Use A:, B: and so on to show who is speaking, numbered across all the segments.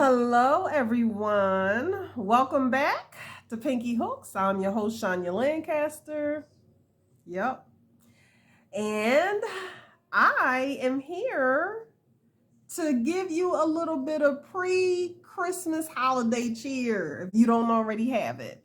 A: Hello, everyone. Welcome back to Pinky Hooks. I'm your host, Shania Lancaster. Yep. And I am here to give you a little bit of pre-Christmas holiday cheer if you don't already have it.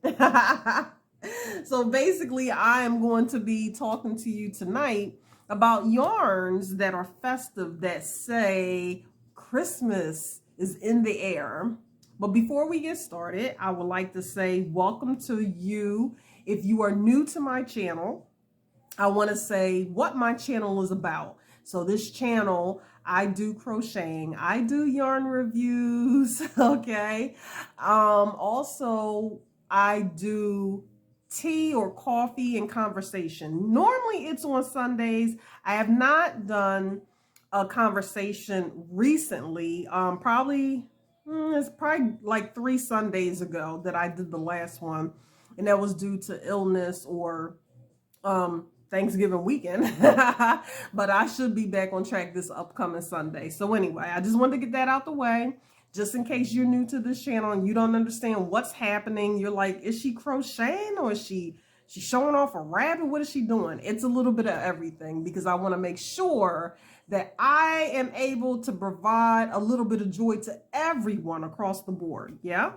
A: So basically, I am going to be talking to you tonight about yarns that are festive that say Christmas is in the air. But before we get started, I would like to say welcome to you. If you are new to my channel, I want to say what my channel is about. So this channel, I do crocheting, I do yarn reviews, okay? Also, I do tea or coffee and conversation. Normally it's on Sundays. I have not done a conversation recently. It's probably like 3 Sundays ago that I did the last one, and that was due to illness or Thanksgiving weekend. But I should be back on track this upcoming Sunday. So anyway, I just wanted to get that out the way, just in case you're new to this channel and you don't understand what's happening. You're like, is she crocheting or is she showing off a rabbit? What is she doing? It's a little bit of everything, because I want to make sure that I am able to provide a little bit of joy to everyone across the board. Yeah?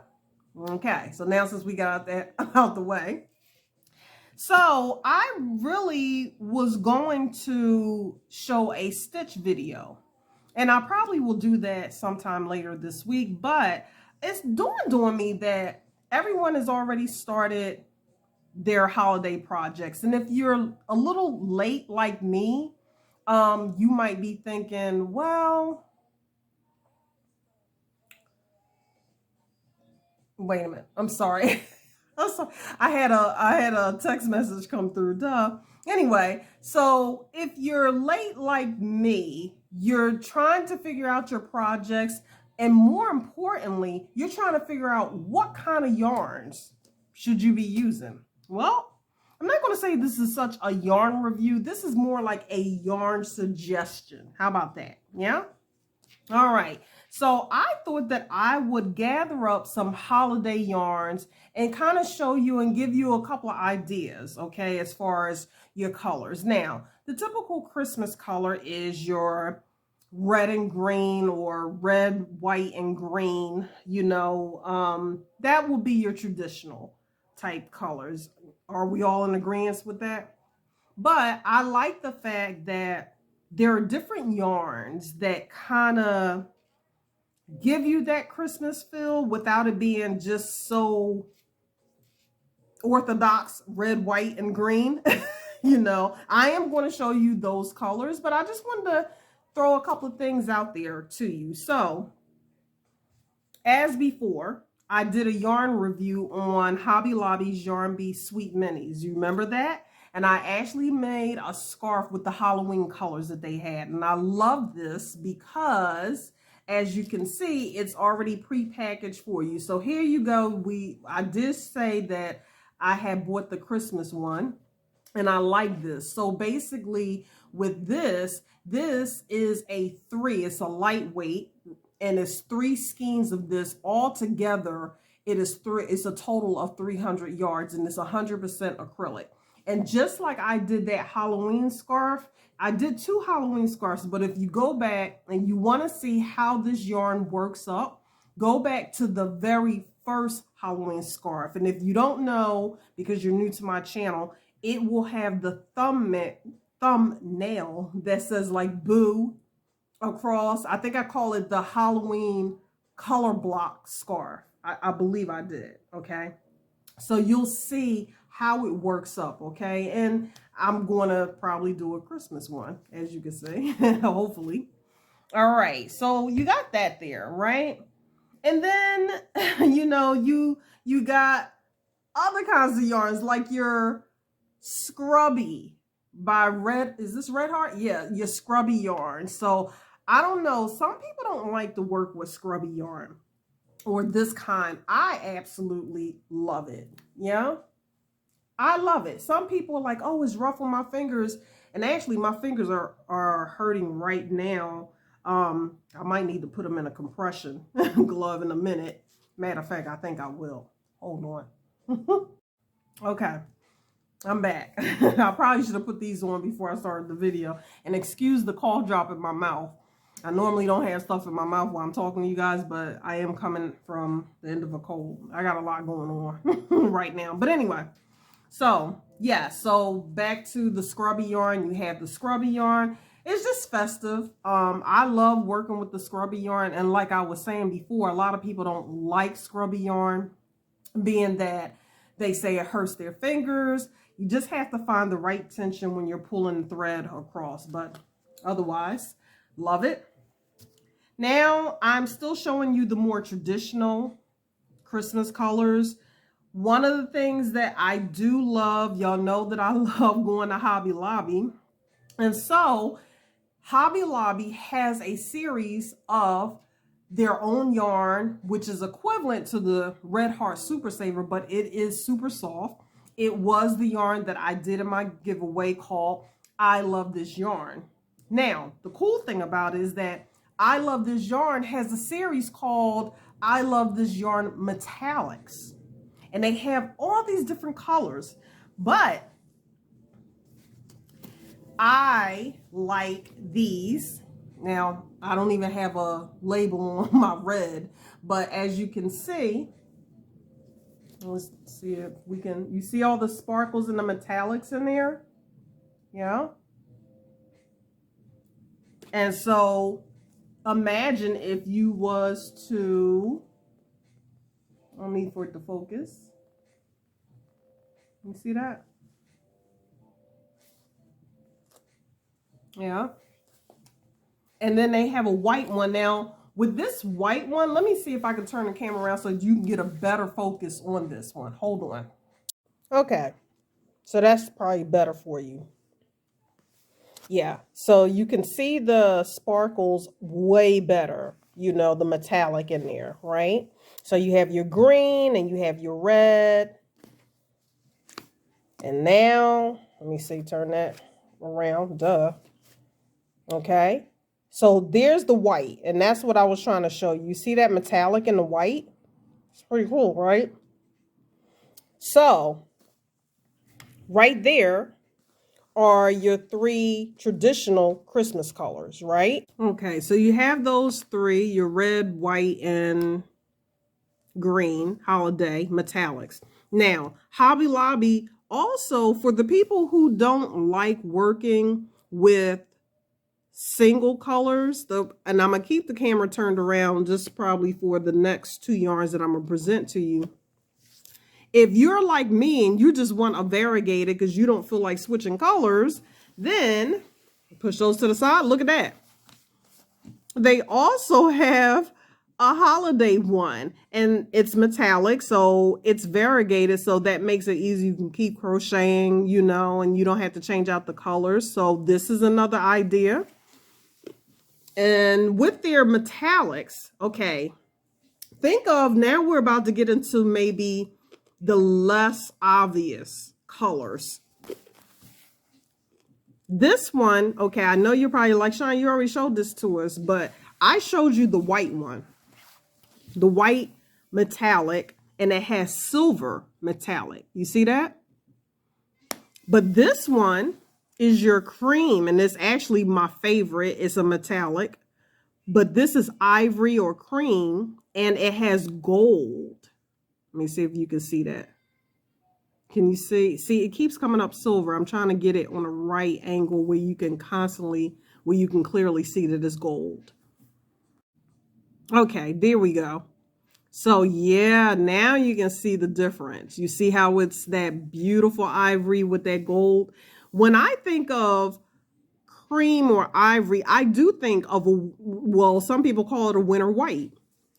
A: Okay, so now since we got that out the way, so I really was going to show a stitch video, and I probably will do that sometime later this week, but it's dawned on me that everyone has already started their holiday projects. And if you're a little late like me, you might be thinking, well, wait a minute, I'm sorry. I had a text message come through. Duh. Anyway, so if you're late like me, you're trying to figure out your projects, and more importantly, you're trying to figure out what kind of yarns should you be using. Well, I'm not going to say this is such a yarn review. This is more like a yarn suggestion. How about that? Yeah? All right. So I thought that I would gather up some holiday yarns and kind of show you and give you a couple of ideas, okay, as far as your colors. Now, the typical Christmas color is your red and green, or red, white, and green. That will be your traditional type colors. Are we all in agreement with that? But I like the fact that there are different yarns that kind of give you that Christmas feel without it being just so orthodox red, white, and green. I am going to show you those colors, but I just wanted to throw a couple of things out there to you. So as before, I did a yarn review on Hobby Lobby's Yarn Bee Sweet Minis. You remember that? And I actually made a scarf with the Halloween colors that they had. And I love this because, as you can see, it's already pre-packaged for you. So here you go. I did say that I had bought the Christmas one, and I like this. So basically with this is a 3. It's a lightweight, and it's 3 skeins of this all together. It's a total of 300 yards, and it's 100% acrylic. And just like I did that Halloween scarf, I did 2 Halloween scarves, but if you go back and you want to see how this yarn works up, go back to the very first Halloween scarf. And if you don't know, because you're new to my channel, it will have the thumbnail that says like boo across. I think I call it the Halloween color block scarf. I believe I did. Okay. So you'll see how it works up. Okay. And I'm going to probably do a Christmas one, as you can see, hopefully. All right. So you got that there, right? And then, you got other kinds of yarns, like your Scrubby by Red. Is this Red Heart? Yeah. Your Scrubby yarn. So I don't know. Some people don't like to work with Scrubby yarn or this kind. I absolutely love it. Yeah. I love it. Some people are like, oh, it's rough on my fingers. And actually my fingers are hurting right now I might need to put them in a compression glove in a minute. Matter of fact, I think I will. Hold on. Okay, I'm back. I probably should have put these on before I started the video. And excuse the cough drop in my mouth. I normally don't have stuff in my mouth while I'm talking to you guys, but I am coming from the end of a cold. I got a lot going on right now. But anyway, so yeah, so back to the Scrubby Yarn. You have the Scrubby Yarn. It's just festive. I love working with the Scrubby Yarn. And like I was saying before, a lot of people don't like Scrubby Yarn, being that they say it hurts their fingers. You just have to find the right tension when you're pulling thread across. But otherwise, love it. Now, I'm still showing you the more traditional Christmas colors. One of the things that I do love, y'all know that I love going to Hobby Lobby. And so, Hobby Lobby has a series of their own yarn, which is equivalent to the Red Heart Super Saver, but it is super soft. It was the yarn that I did in my giveaway called I Love This Yarn. Now, the cool thing about it is that I Love This Yarn has a series called I Love This Yarn Metallics. And they have all these different colors. But I like these. Now, I don't even have a label on my red. But as you can see, let's see if we can, you see all the sparkles and the metallics in there? Yeah. And so imagine if you was to, I need for it to focus. You see that? Yeah. And then they have a white one. Now, with this white one, let me see if I can turn the camera around so you can get a better focus on this one. Hold on. Okay. So that's probably better for you. Yeah, so you can see the sparkles way better, you know, the metallic in there, right? So you have your green and you have your red. And now, let me see, turn that around, duh. Okay, so there's the white, and that's what I was trying to show you. You see that metallic in the white? It's pretty cool, right? So, right there are your three traditional Christmas colors, right? Okay, so you have those three, your red, white, and green holiday metallics. Now, Hobby Lobby also, for the people who don't like working with single colors, and I'm gonna keep the camera turned around just probably for the next two yarns that I'm gonna present to you. If you're like me and you just want a variegated because you don't feel like switching colors, then push those to the side. Look at that. They also have a holiday one, and it's metallic, so it's variegated, so that makes it easy. You can keep crocheting, you know, and you don't have to change out the colors. So this is another idea. And with their metallics, okay, think of, now we're about to get into maybe the less obvious colors. This one, okay, I know you're probably like, Sean, you already showed this to us, but I showed you the white one. The white metallic, and it has silver metallic. You see that? But this one is your cream, and it's actually my favorite. It's a metallic, but this is ivory or cream, and it has gold. Let me see if you can see that. Can you see? See, it keeps coming up silver. I'm trying to get it on a right angle where you can clearly see that it's gold. Okay, there we go. So yeah, now you can see the difference. You see how it's that beautiful ivory with that gold. When I think of cream or ivory, I do think of well, some people call it a winter white.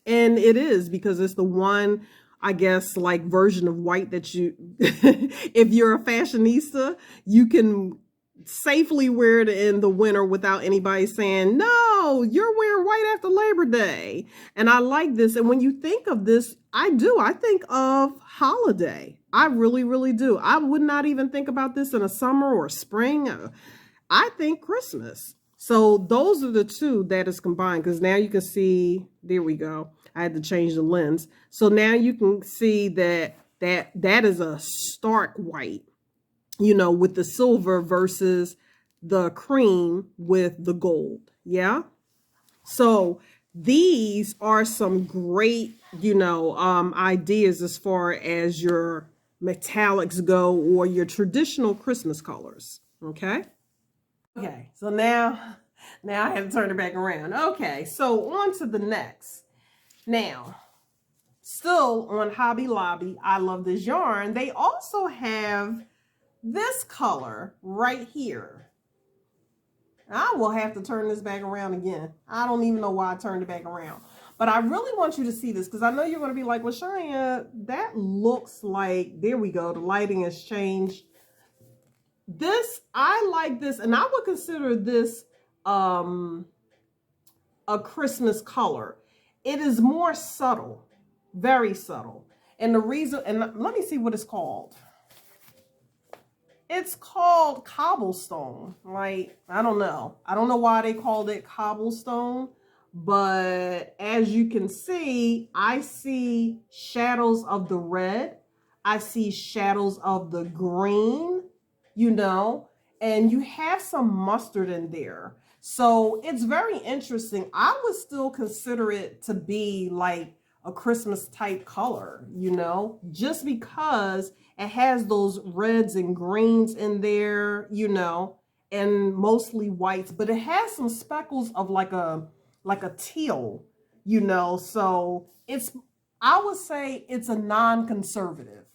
A: And it is, because it's the one, I guess, like version of white that you, if you're a fashionista, you can safely wear it in the winter without anybody saying, no, you're wearing white after Labor Day. And I like this. And when you think of this, I think of holiday. I really, really do. I would not even think about this in a summer or spring. I think Christmas. So those are the two that is combined, because now you can see, there we go. I had to change the lens. So now you can see that is a stark white, with the silver versus the cream with the gold. Yeah. So these are some great, ideas as far as your metallics go or your traditional Christmas colors. Okay. Okay. So now I have to turn it back around. Okay. So on to the next. Now, still on Hobby Lobby, I love this yarn. They also have this color right here. I will have to turn this back around again. I don't even know why I turned it back around. But I really want you to see this, because I know you're going to be like, well, Shania, that looks like, there we go, the lighting has changed. This, I like this, and I would consider this a Christmas color. It is more subtle, very subtle. And the reason, and let me see what it's called. It's called cobblestone. Like, I don't know. I don't know why they called it cobblestone, but as you can see, I see shadows of the red. I see shadows of the green, and you have some mustard in there. So it's very interesting. I would still consider it to be like a Christmas type color, just because it has those reds and greens in there, and mostly whites, but it has some speckles of like a teal, so I would say it's a non-conservative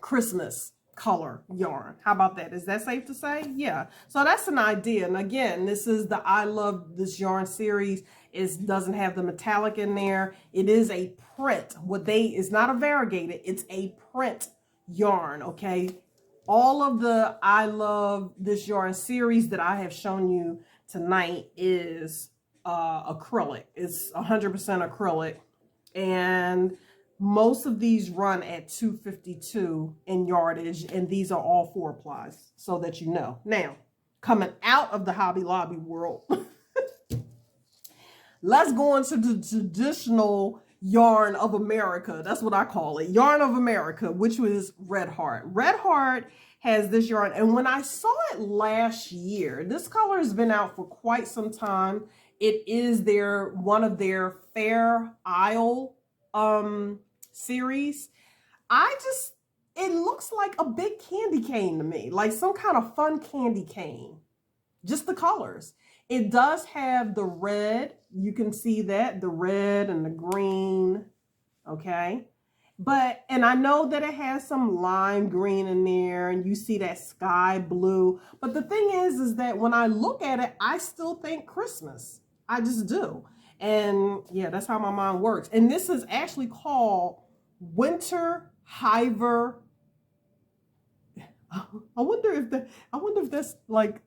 A: Christmas color yarn. How about that? Is that safe to say? Yeah. So that's an idea. And again, this is the I Love This Yarn series. It doesn't have the metallic in there. It is a print. It's not a variegated, it's a print yarn. Okay. All of the I Love This Yarn series that I have shown you tonight is acrylic. It's 100% acrylic. And most of these run at 252 in yardage, and these are all 4-plies, so that you know. Now, coming out of the Hobby Lobby world, let's go into the traditional yarn of America. That's what I call it. Yarn of America, which was Red Heart. Red Heart has this yarn, and when I saw it last year, this color has been out for quite some time. It is one of their Fair Isle series. It looks like a big candy cane to me, like some kind of fun candy cane. Just the colors. It does have the red. You can see that, the red and the green. Okay. And I know that it has some lime green in there, and you see that sky blue. But the thing is that when I look at it, I still think Christmas. I just do. And yeah, that's how my mind works. And this is actually called Winter Hiver. I wonder if that's like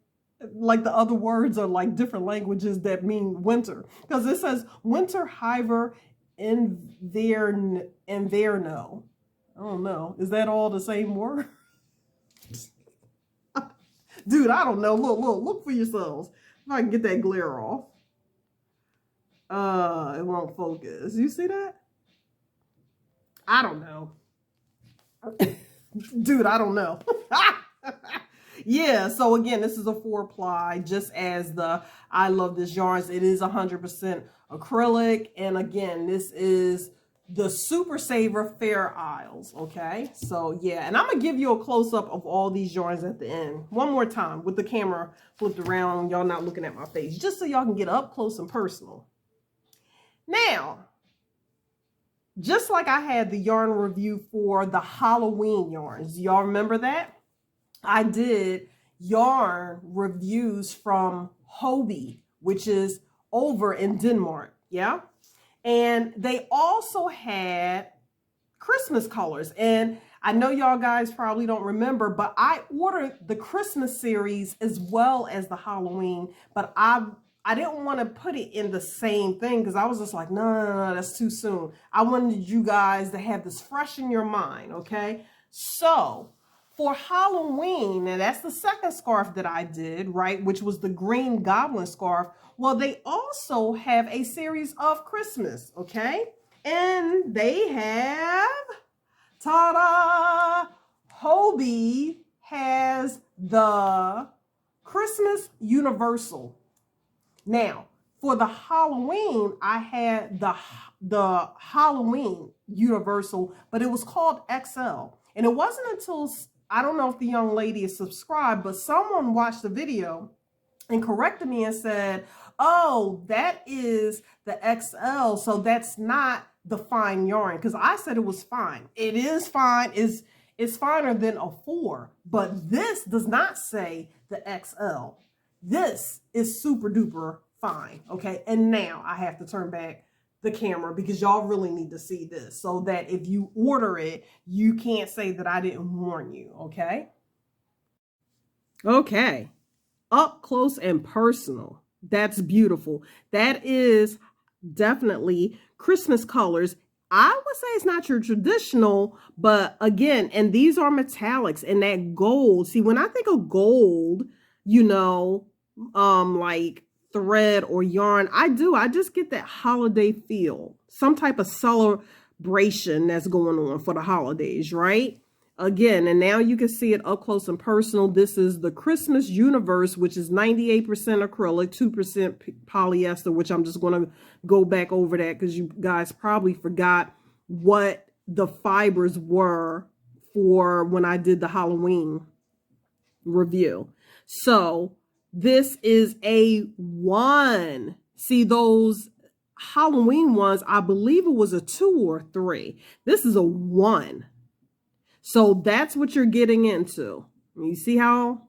A: the other words are like different languages that mean winter, because it says Winter Hiver Inverno. I don't know. Is that all the same word? Dude, I don't know. Look for yourselves. If I can get that glare off. It won't focus. You see that? I don't know. Dude, I don't know. Yeah, so again, this is a 4-ply, just as the I Love This Yarns. It is 100% acrylic. And again, this is the Super Saver Fair Isles. Okay, so yeah, and I'm going to give you a close-up of all these yarns at the end. One more time with the camera flipped around. Y'all not looking at my face, just so y'all can get up close and personal. Now, just like I had the yarn review for the Halloween yarns, y'all remember that? I did yarn reviews from Hobby, which is over in Denmark, yeah? And they also had Christmas colors. And I know y'all guys probably don't remember, but I ordered the Christmas series as well as the Halloween, but I didn't want to put it in the same thing, because I was just like, no, that's too soon. I wanted you guys to have this fresh in your mind, okay? So For Halloween, and that's the second scarf that I did, right, which was the green goblin scarf. Well, they also have a series of Christmas, okay? And they have, ta-da, Hobie has the Christmas Universal. Now, for the Halloween, I had the Halloween Universal, but it was called XL. And it wasn't until, I don't know if the young lady is subscribed, but someone watched the video and corrected me and said, oh, that is the XL, so that's not the fine yarn. Because I said it was fine. It is fine. It's finer than a 4, but this does not say the XL. This is super duper fine, okay? And now I have to turn back the camera because y'all really need to see this so that if you order it, you can't say that I didn't warn you, okay? Okay, up close and personal. That's beautiful. That is definitely Christmas colors. I would say it's not your traditional, but again, and these are metallics and that gold. See, when I think of gold, you know, like thread or yarn, I just get that holiday feel, some type of celebration that's going on for the holidays, right? Again, and now you can see it up close and personal. This is the Christmas Universe, which is 98% acrylic, 2% polyester, which I'm just going to go back over that because you guys probably forgot what the fibers were for when I did the Halloween review. So this is a 1. See those Halloween ones, I believe it was a 2 or 3. This is a 1. So that's what you're getting into. You see how,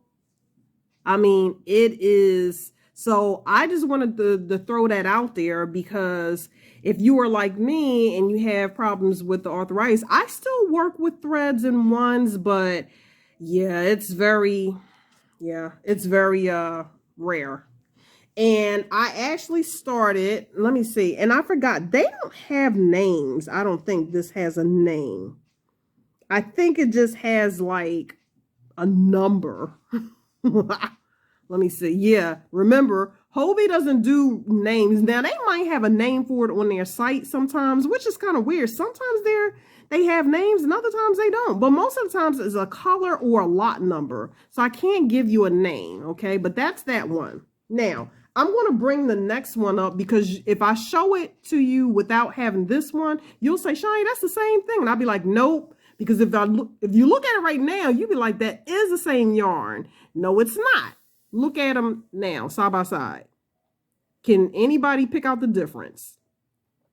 A: I mean, it is. So I just wanted to throw that out there because if you are like me and you have problems with the arthritis, I still work with threads and ones, but yeah, it's very rare. And I actually started, let me see, and I forgot, they don't have names. I don't think this has a name. I think it just has like a number. Let me see. Yeah, remember, Hobie doesn't do names. Now, they might have a name for it on their site sometimes, which is kind of weird. Sometimes they have names and other times they don't. But most of the times it's a color or a lot number. So I can't give you a name, okay? But that's that one. Now, I'm going to bring the next one up because if I show it to you without having this one, you'll say, Shani, that's the same thing. And I'll be like, nope. Because if you look at it right now, you'd be like, that is the same yarn. No, it's not. Look at them now, side by side. Can anybody pick out the difference?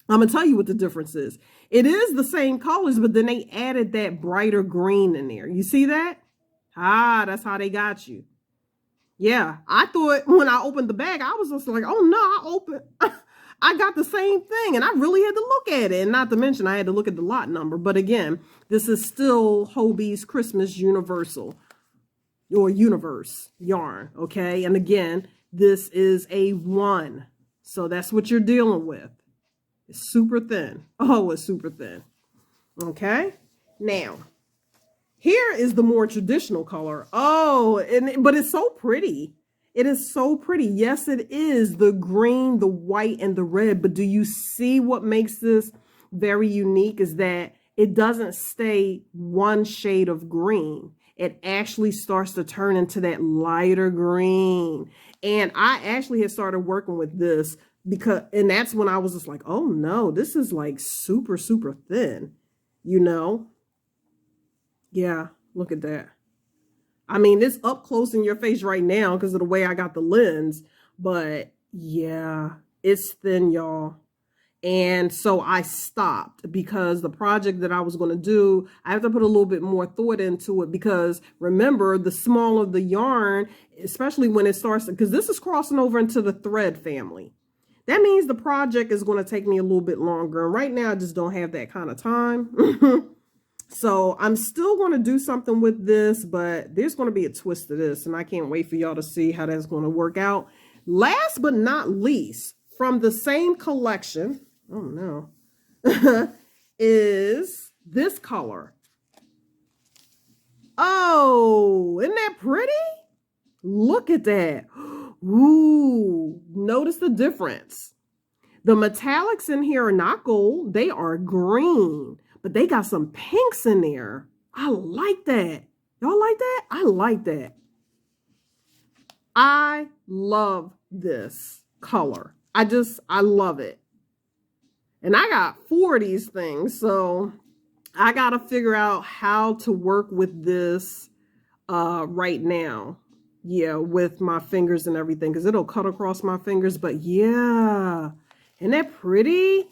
A: I'm going to tell you what the difference is. It is the same colors, but then they added that brighter green in there. You see that? Ah, that's how they got you. Yeah, I thought when I opened the bag, I was just like, oh no, I got the same thing. And I really had to look at it. And not to mention, I had to look at the lot number. But again, this is still Hobie's Christmas Universal or Universe yarn. Okay. And again, this is a 1. So that's what you're dealing with. It's super thin. Oh, it's super thin. Okay. Now, here is the more traditional color. Oh, but it's so pretty. It is so pretty. Yes, it is the green, the white, and the red. But do you see what makes this very unique is that it doesn't stay one shade of green. It actually starts to turn into that lighter green. And I actually had started working with this and that's when I was just like, oh no, this is like super, super thin, you know? Yeah, look at that. I mean, it's up close in your face right now because of the way I got the lens. But yeah, it's thin, y'all. And so I stopped because the project that I was going to do, I have to put a little bit more thought into it because remember, the smaller the yarn, especially when it starts, because this is crossing over into the thread family. That means the project is going to take me a little bit longer. And right now I just don't have that kind of time. So I'm still going to do something with this, but there's going to be a twist to this. And I can't wait for y'all to see how that's going to work out. Last but not least, from the same collection, oh no, is this color. Oh, isn't that pretty? Look at that. Ooh, notice the difference. The metallics in here are not gold. They are green, but they got some pinks in there. I like that. Y'all like that? I like that. I love this color. I love it. And I got 4 of these things, so I got to figure out how to work with this right now. Yeah, with my fingers and everything, because it'll cut across my fingers. But yeah, isn't that pretty?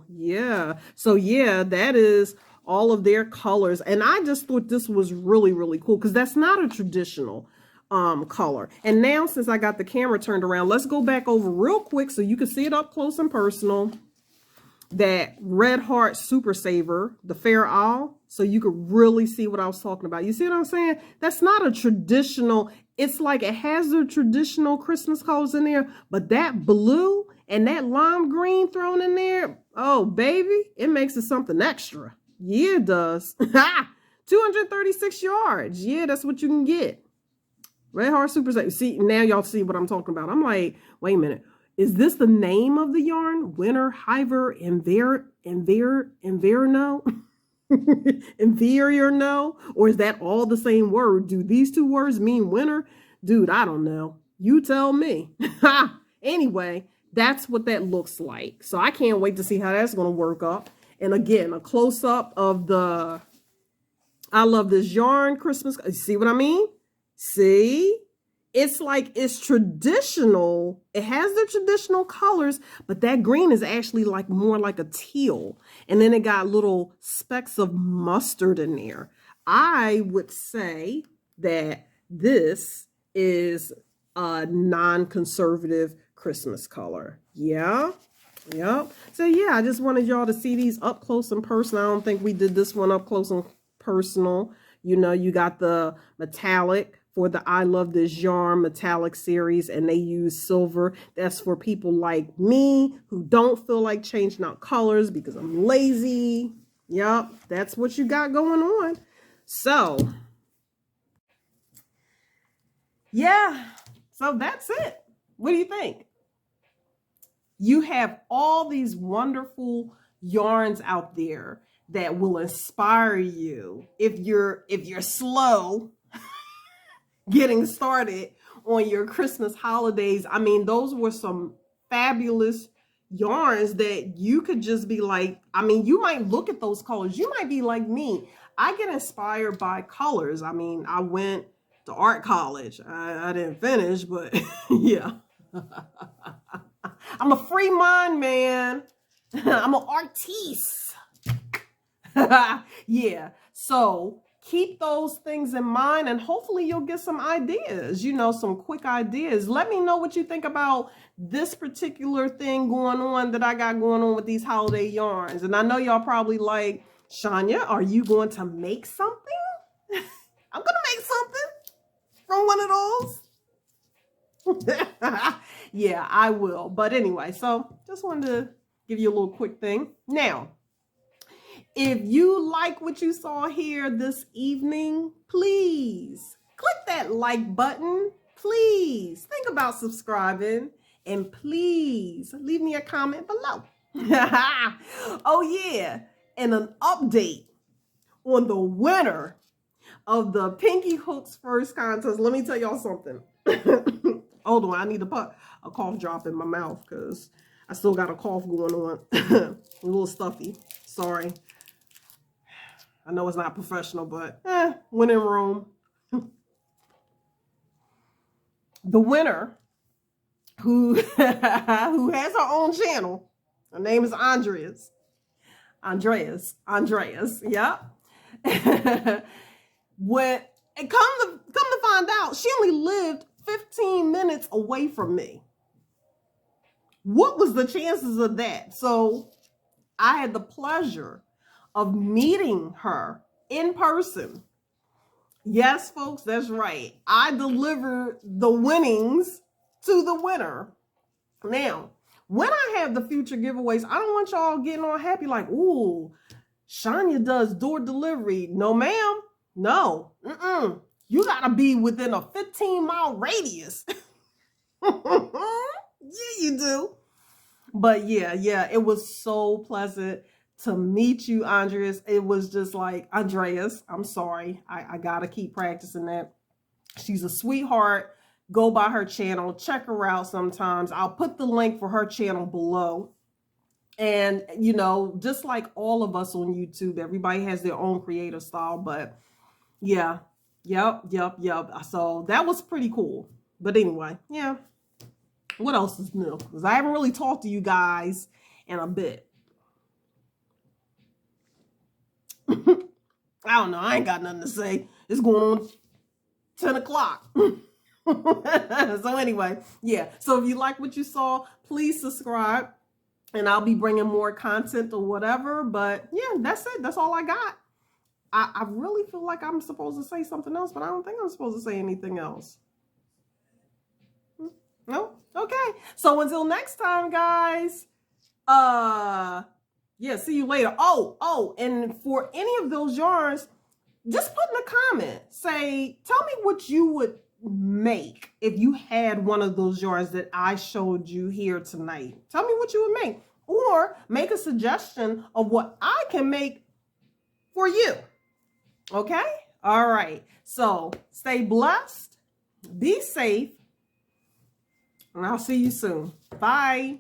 A: Yeah. So yeah, that is all of their colors. And I just thought this was really, really cool because that's not a traditional color. And now since I got the camera turned around, let's go back over real quick so you can see it up close and personal. That Red Heart Super Saver, the Fair Isle, so you could really see what I was talking about. You see what I'm saying? That's not a traditional, it's like it has the traditional Christmas colors in there, but that blue and that lime green thrown in there, oh baby, it makes it something extra. Yeah, it does. 236 yards. Yeah, that's what you can get. Red Heart Super Saver. See, now y'all see what I'm talking about. I'm like, wait a minute. Is this the name of the yarn? Winter Hiver Inverno? Inverno? Or is that all the same word? Do these 2 words mean winter? Dude, I don't know. You tell me. Anyway, that's what that looks like. So I can't wait to see how that's going to work up. And again, a close-up of the I Love This Yarn Christmas. See what I mean? See? It's like it's traditional. It has the traditional colors, but that green is actually like more like a teal. And then it got little specks of mustard in there. I would say that this is a non-conservative Christmas color. Yeah. Yep. So yeah, I just wanted y'all to see these up close and personal. I don't think we did this one up close and personal. You know, you got the metallic for the I Love This Yarn metallic series, and they use silver. That's for people like me who don't feel like changing out colors because I'm lazy. Yep, that's what you got going on. So, yeah, so that's it. What do you think? You have all these wonderful yarns out there that will inspire you if you're slow getting started on your Christmas holidays. I mean, those were some fabulous yarns that you could just be like, I mean, you might look at those colors. You might be like me. I get inspired by colors. I mean, I went to art college. I didn't finish, but yeah. I'm a free mind, man. I'm an artiste. Yeah. So keep those things in mind, and hopefully you'll get some ideas, you know, some quick ideas. Let me know what you think about this particular thing going on that I got going on with these holiday yarns. And I know y'all probably like, Shania, are you going to make something? I'm going to make something from one of those. Yeah, I will. But anyway, so just wanted to give you a little quick thing. Now, if you like what you saw here this evening, please click that like button. Please think about subscribing, and please leave me a comment below. Oh yeah, and an update on the winner of the Pinky Hooks First contest. Let me tell y'all something. Hold on, I need to put a cough drop in my mouth because I still got a cough going on. A little stuffy. Sorry. I know it's not professional, but when in Rome. The winner, who has her own channel, her name is Andreas. Yeah. When and come to find out, she only lived 15 minutes away from me. What was the chances of that? So I had the pleasure of meeting her in person. Yes, folks, that's right. I delivered the winnings to the winner. Now, when I have the future giveaways, I don't want y'all getting all happy like, ooh, Shania does door delivery. No, ma'am. No. You gotta be within a 15-mile radius. Yeah, you do. But yeah, it was so pleasant to meet you, Andreas. It was just like, Andreas, I'm sorry. I gotta keep practicing that. She's a sweetheart. Go by her channel. Check her out sometimes. I'll put the link for her channel below. And, you know, just like all of us on YouTube, everybody has their own creative style. But yeah, yep. So that was pretty cool. But anyway, yeah. What else is new? Because I haven't really talked to you guys in a bit. I don't know. I ain't got nothing to say. It's going on 10 o'clock. So anyway, yeah. So if you like what you saw, please subscribe. And I'll be bringing more content or whatever. But yeah, that's it. That's all I got. I really feel like I'm supposed to say something else, but I don't think I'm supposed to say anything else. No? Okay. So until next time, guys. Yeah, see you later. Oh, and for any of those yarns, just put in a comment. Say, tell me what you would make if you had one of those yarns that I showed you here tonight. Tell me what you would make. Or make a suggestion of what I can make for you. Okay? All right. So stay blessed. Be safe. And I'll see you soon. Bye.